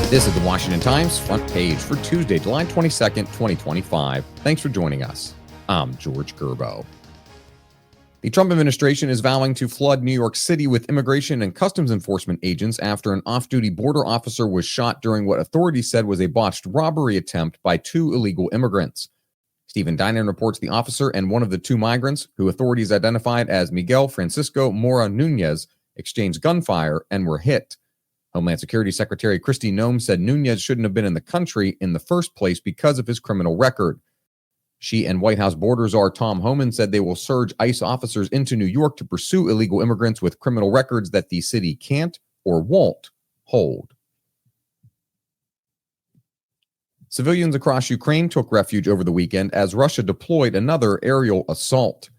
This is the Washington Times front page for Tuesday, July 22nd, 2025. Thanks for joining us. I'm George Gerbo. The Trump administration is vowing to flood New York City with immigration and customs enforcement agents after an off-duty border officer was shot during what authorities said was a botched robbery attempt by two illegal immigrants. Stephen Dinan reports the officer and one of the two migrants, who authorities identified as Miguel Francisco Mora Nunez, exchanged gunfire and were hit. Homeland Security Secretary Kristi Noem said Nunez shouldn't have been in the country in the first place because of his criminal record. She and White House border czar Tom Homan said they will surge ICE officers into New York to pursue illegal immigrants with criminal records that the city can't or won't hold. Civilians across Ukraine took refuge over the weekend as Russia deployed another aerial assault.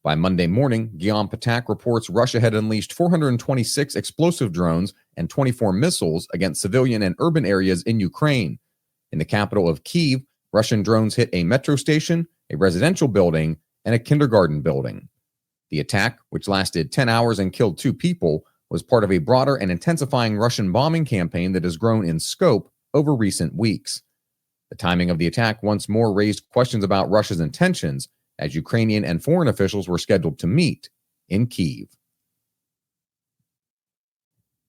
By Monday morning, Guillaume Patak reports Russia had unleashed 426 explosive drones and 24 missiles against civilian and urban areas in Ukraine. In the capital of Kyiv, Russian drones hit a metro station, a residential building, and a kindergarten building. The attack, which lasted 10 hours and killed 2 people, was part of a broader and intensifying Russian bombing campaign that has grown in scope over recent weeks. The timing of the attack once more raised questions about Russia's intentions, as Ukrainian and foreign officials were scheduled to meet in Kyiv.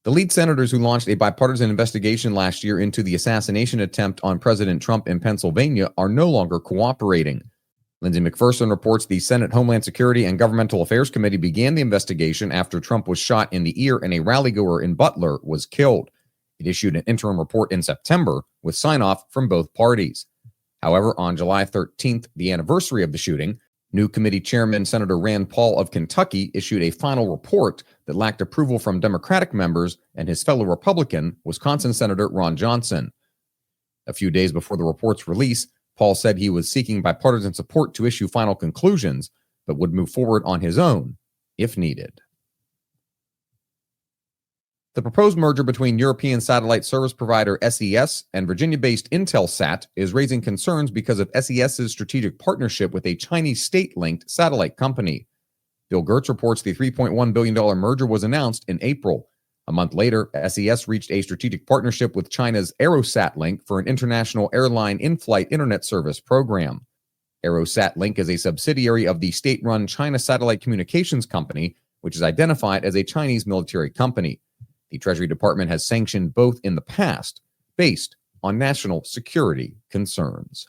The lead senators who launched a bipartisan investigation last year into the assassination attempt on President Trump in Pennsylvania are no longer cooperating. Lindsey McPherson reports the Senate Homeland Security and Governmental Affairs Committee began the investigation after Trump was shot in the ear and a rallygoer in Butler was killed. It issued an interim report in September with sign-off from both parties. However, on July 13th, the anniversary of the shooting, new committee chairman Senator Rand Paul of Kentucky issued a final report that lacked approval from Democratic members and his fellow Republican, Wisconsin Senator Ron Johnson. A few days before the report's release, Paul said he was seeking bipartisan support to issue final conclusions, but would move forward on his own if needed. The proposed merger between European satellite service provider SES and Virginia-based Intelsat is raising concerns because of SES's strategic partnership with a Chinese state-linked satellite company. Bill Gertz reports the $3.1 billion merger was announced in April. A month later, SES reached a strategic partnership with China's Aerosat Link for an international airline in-flight internet service program. Aerosat Link is a subsidiary of the state-run China Satellite Communications Company, which is identified as a Chinese military company. The Treasury Department has sanctioned both in the past, based on national security concerns.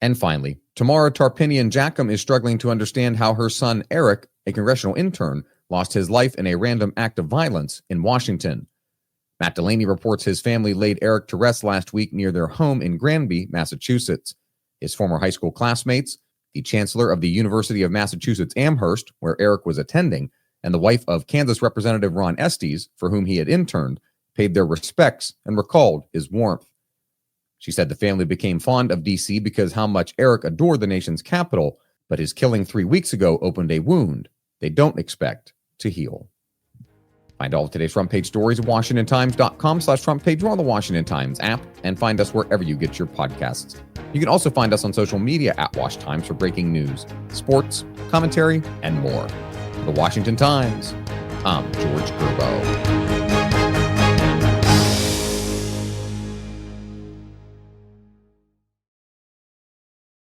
And finally, Tamara Tarpinian-Jackum is struggling to understand how her son Eric, a congressional intern, lost his life in a random act of violence in Washington. Matt Delaney reports his family laid Eric to rest last week near their home in Granby, Massachusetts. His former high school classmates, the chancellor of the University of Massachusetts Amherst, where Eric was attending, and the wife of Kansas Representative Ron Estes, for whom he had interned, paid their respects and recalled his warmth. She said the family became fond of D.C. because how much Eric adored the nation's capital, but his killing 3 weeks ago opened a wound they don't expect to heal. Find all of today's front page stories at WashingtonTimes.com/front page or on the Washington Times app, and find us wherever you get your podcasts. You can also find us on social media at Wash Times for breaking news, sports, commentary, and more. For the Washington Times, I'm George Gerbo.